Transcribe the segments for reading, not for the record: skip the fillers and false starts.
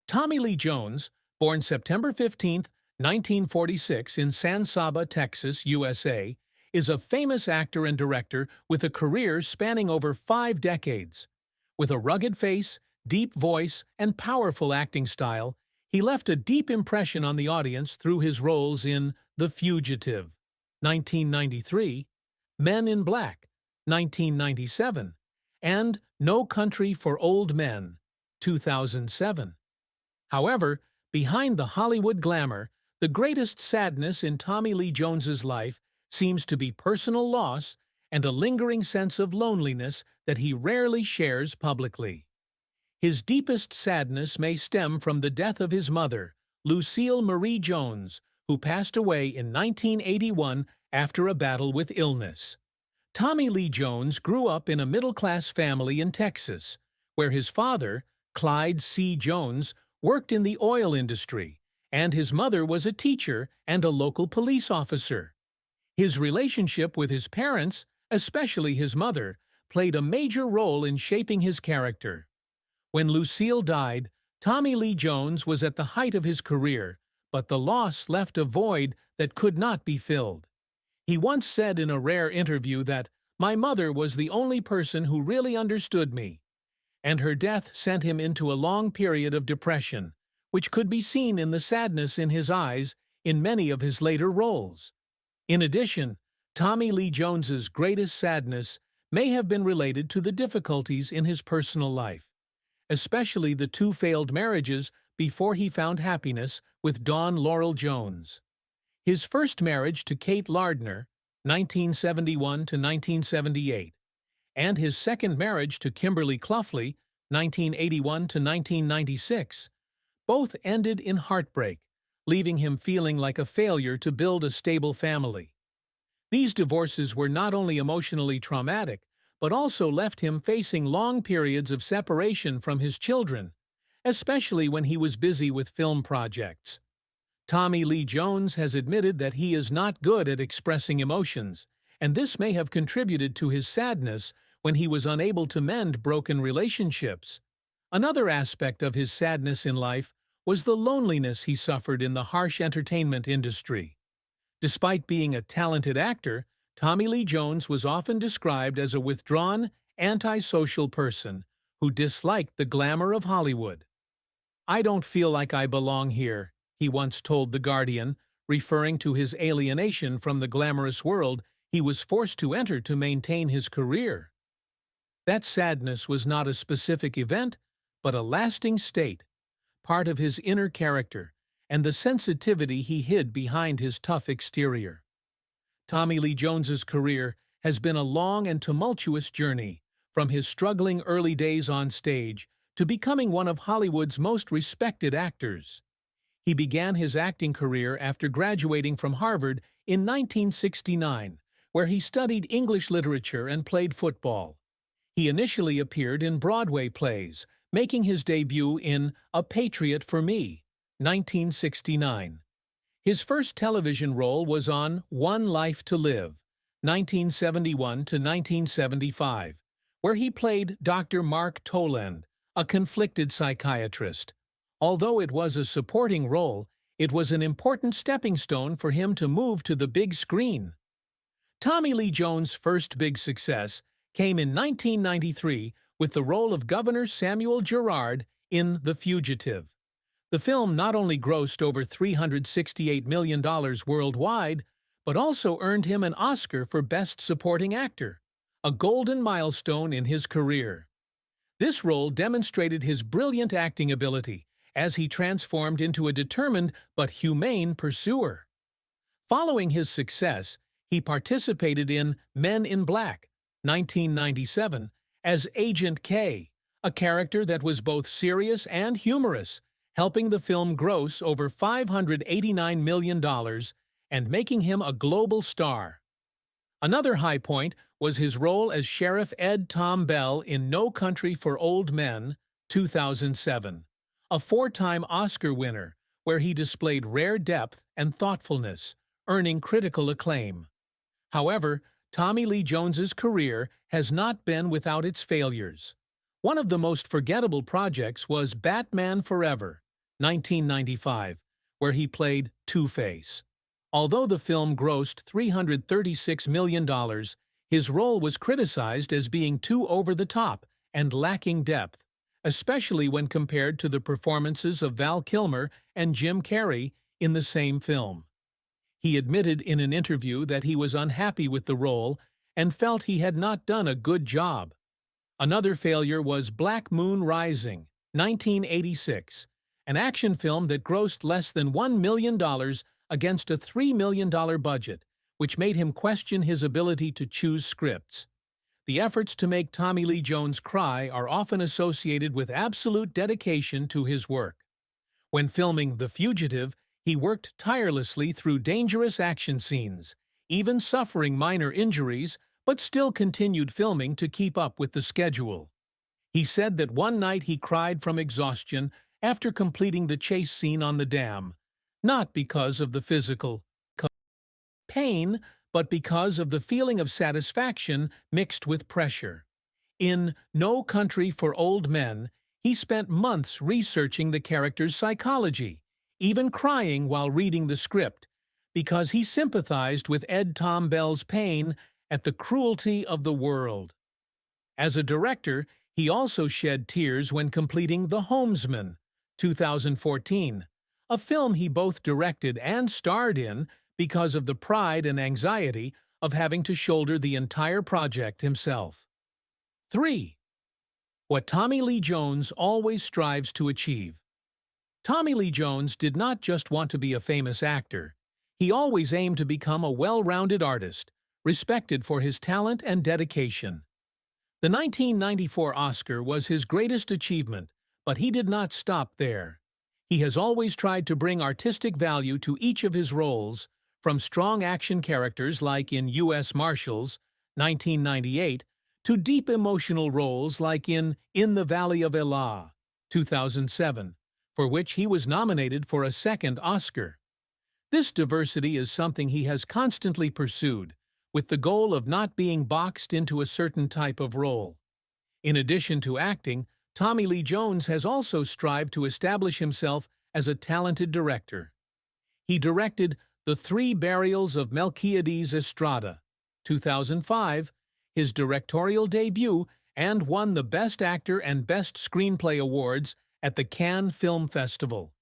Tommy Lee Jones, born September 15, 1946 in San Saba, Texas, USA, is a famous actor and director with a career spanning over 5 decades. With a rugged face, deep voice, and powerful acting style, he left a deep impression on the audience through his roles in The Fugitive, 1993, Men in Black, 1997, and No Country for Old Men, 2007. However, behind the Hollywood glamour, the greatest sadness in Tommy Lee Jones's life seems to be personal loss and a lingering sense of loneliness that he rarely shares publicly. His deepest sadness may stem from the death of his mother, Lucille Marie Jones, who passed away in 1981 after a battle with illness. Tommy Lee Jones grew up in a middle-class family in Texas, where his father, Clyde C. Jones, worked in the oil industry, and his mother was a teacher and a local police officer. His relationship with his parents, especially his mother, played a major role in shaping his character. When Lucille died, Tommy Lee Jones was at the height of his career, but the loss left a void that could not be filled. He once said in a rare interview that, "My mother was the only person who really understood me," and her death sent him into a long period of depression, which could be seen in the sadness in his eyes in many of his later roles. In addition, Tommy Lee Jones's greatest sadness may have been related to the difficulties in his personal life, especially the 2 failed marriages before he found happiness with Dawn Laurel Jones. His first marriage to Kate Lardner, 1971 to 1978, and his second marriage to Kimberly Cloughley, 1981 to 1996, both ended in heartbreak, leaving him feeling like a failure to build a stable family. These divorces were not only emotionally traumatic, but also left him facing long periods of separation from his children, especially when he was busy with film projects. Tommy Lee Jones has admitted that he is not good at expressing emotions, and this may have contributed to his sadness when he was unable to mend broken relationships. Another aspect of his sadness in life was the loneliness he suffered in the harsh entertainment industry. Despite being a talented actor, Tommy Lee Jones was often described as a withdrawn, antisocial person who disliked the glamour of Hollywood. "I don't feel like I belong here," he once told The Guardian, referring to his alienation from the glamorous world he was forced to enter to maintain his career. That sadness was not a specific event, but a lasting state, part of his inner character, and the sensitivity he hid behind his tough exterior. Tommy Lee Jones's career has been a long and tumultuous journey, from his struggling early days on stage to becoming one of Hollywood's most respected actors. He began his acting career after graduating from Harvard in 1969, where he studied English literature and played football. He initially appeared in Broadway plays, making his debut in A Patriot for Me, 1969. His first television role was on One Life to Live, 1971 to 1975, where he played Dr. Mark Toland, a conflicted psychiatrist. Although it was a supporting role, it was an important stepping stone for him to move to the big screen. Tommy Lee Jones' first big success came in 1993 with the role of Governor Samuel Gerard in The Fugitive. The film not only grossed over $368 million worldwide, but also earned him an Oscar for Best Supporting Actor, a golden milestone in his career. This role demonstrated his brilliant acting ability as he transformed into a determined but humane pursuer. Following his success, he participated in Men in Black, 1997, as Agent K, a character that was both serious and humorous, helping the film gross over $589 million and making him a global star. Another high point was his role as Sheriff Ed Tom Bell in No Country for Old Men, 2007, a 4-time Oscar winner where he displayed rare depth and thoughtfulness, earning critical acclaim. However, Tommy Lee Jones's career has not been without its failures. One of the most forgettable projects was Batman Forever, 1995, where he played Two-Face. Although the film grossed $336 million, his role was criticized as being too over-the-top and lacking depth, especially when compared to the performances of Val Kilmer and Jim Carrey in the same film. He admitted in an interview that he was unhappy with the role and felt he had not done a good job. Another failure was Black Moon Rising, 1986, an action film that grossed less than $1 million against a $3 million budget, which made him question his ability to choose scripts. The efforts to make Tommy Lee Jones cry are often associated with absolute dedication to his work. When filming The Fugitive, he worked tirelessly through dangerous action scenes, even suffering minor injuries, but still continued filming to keep up with the schedule. He said that one night he cried from exhaustion after completing the chase scene on the dam, not because of the physical pain, but because of the feeling of satisfaction mixed with pressure. In No Country for Old Men, he spent months researching the character's psychology, even crying while reading the script, because he sympathized with Ed Tom Bell's pain at the cruelty of the world. As a director, he also shed tears when completing The Homesman, 2014, a film he both directed and starred in because of the pride and anxiety of having to shoulder the entire project himself. 3. What Tommy Lee Jones always strives to achieve. Tommy Lee Jones did not just want to be a famous actor. He always aimed to become a well-rounded artist, respected for his talent and dedication. The 1994 Oscar was his greatest achievement, but he did not stop there. He has always tried to bring artistic value to each of his roles, from strong action characters like in U.S. Marshals, 1998, to deep emotional roles like in the Valley of Elah, 2007, for which he was nominated for a second Oscar. This diversity is something he has constantly pursued, with the goal of not being boxed into a certain type of role. In addition to acting, Tommy Lee Jones has also strived to establish himself as a talented director. He directed The Three Burials of Melquiades Estrada, 2005, his directorial debut, and won the Best Actor and Best Screenplay awards at the Cannes Film Festival.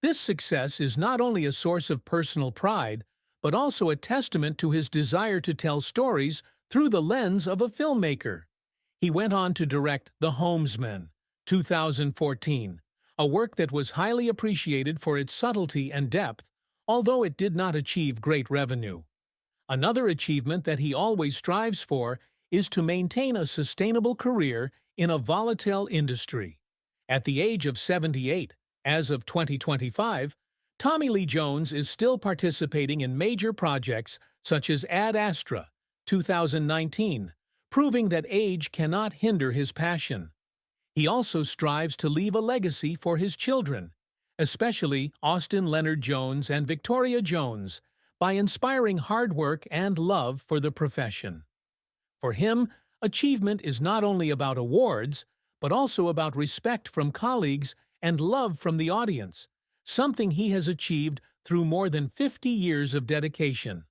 This success is not only a source of personal pride, but also a testament to his desire to tell stories through the lens of a filmmaker. He went on to direct The Homesman, 2014, a work that was highly appreciated for its subtlety and depth, although it did not achieve great revenue. Another achievement that he always strives for is to maintain a sustainable career in a volatile industry. At the age of 78, as of 2025, Tommy Lee Jones is still participating in major projects such as Ad Astra, 2019, proving that age cannot hinder his passion. He also strives to leave a legacy for his children, especially Austin Leonard Jones and Victoria Jones, by inspiring hard work and love for the profession. For him, achievement is not only about awards, but also about respect from colleagues and love from the audience, something he has achieved through more than 50 years of dedication.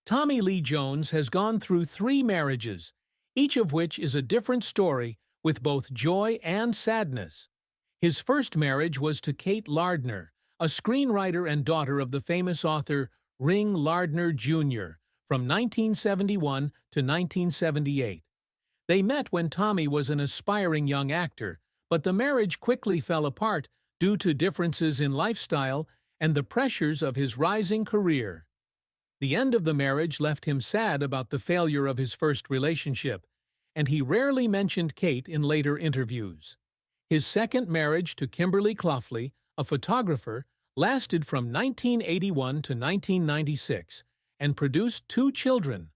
Tommy Lee Jones has gone through 3 marriages, each of which is a different story with both joy and sadness. His first marriage was to Kate Lardner, a screenwriter and daughter of the famous author Ring Lardner, Jr., from 1971 to 1978. They met when Tommy was an aspiring young actor, but the marriage quickly fell apart due to differences in lifestyle and the pressures of his rising career. The end of the marriage left him sad about the failure of his first relationship, and he rarely mentioned Kate in later interviews. His second marriage to Kimberly Cloughley, a photographer, lasted from 1981 to 1996 and produced 2 children,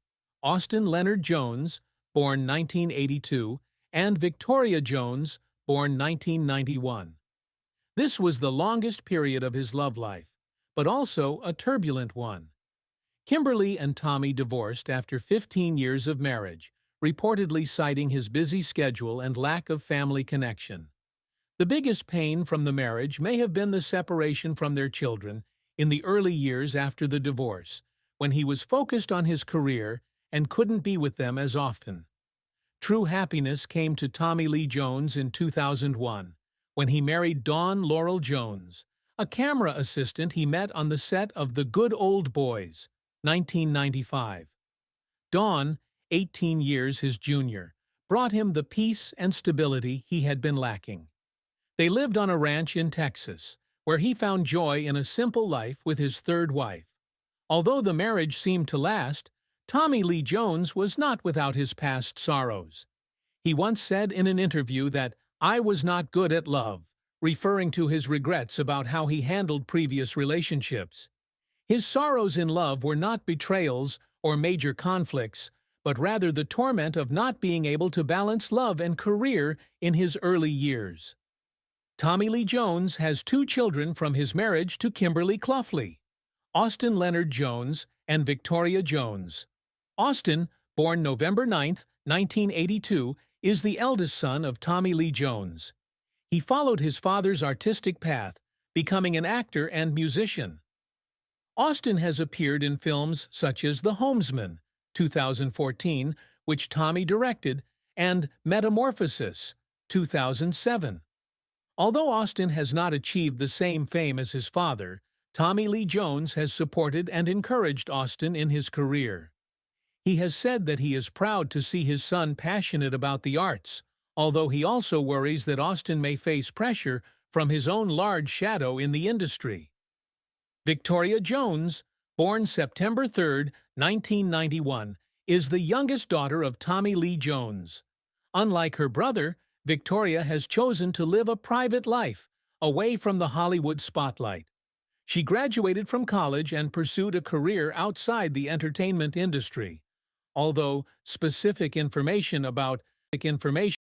Austin Leonard Jones, born 1982, and Victoria Jones, born 1991. This was the longest period of his love life, but also a turbulent one. Kimberly and Tommy divorced after 15 years of marriage, reportedly citing his busy schedule and lack of family connection. The biggest pain from the marriage may have been the separation from their children in the early years after the divorce, when he was focused on his career and couldn't be with them as often. True happiness came to Tommy Lee Jones in 2001, when he married Dawn Laurel Jones, a camera assistant he met on the set of The Good Old Boys, 1995. Dawn, 18 years his junior, brought him the peace and stability he had been lacking. They lived on a ranch in Texas, where he found joy in a simple life with his third wife. Although the marriage seemed to last, Tommy Lee Jones was not without his past sorrows. He once said in an interview that, "I was not good at love," referring to his regrets about how he handled previous relationships. His sorrows in love were not betrayals or major conflicts, but rather the torment of not being able to balance love and career in his early years. Tommy Lee Jones has 2 children from his marriage to Kimberly Cloughley, Austin Leonard Jones and Victoria Jones. Austin, born November 9, 1982, is the eldest son of Tommy Lee Jones. He followed his father's artistic path, becoming an actor and musician. Austin has appeared in films such as The Homesman, 2014, which Tommy directed, and Metamorphosis, 2007. Although Austin has not achieved the same fame as his father, Tommy Lee Jones has supported and encouraged Austin in his career. He has said that he is proud to see his son passionate about the arts, although he also worries that Austin may face pressure from his own large shadow in the industry. Victoria Jones, born September 3, 1991, is the youngest daughter of Tommy Lee Jones. Unlike her brother, Victoria has chosen to live a private life, away from the Hollywood spotlight. She graduated from college and pursued a career outside the entertainment industry. Although specific information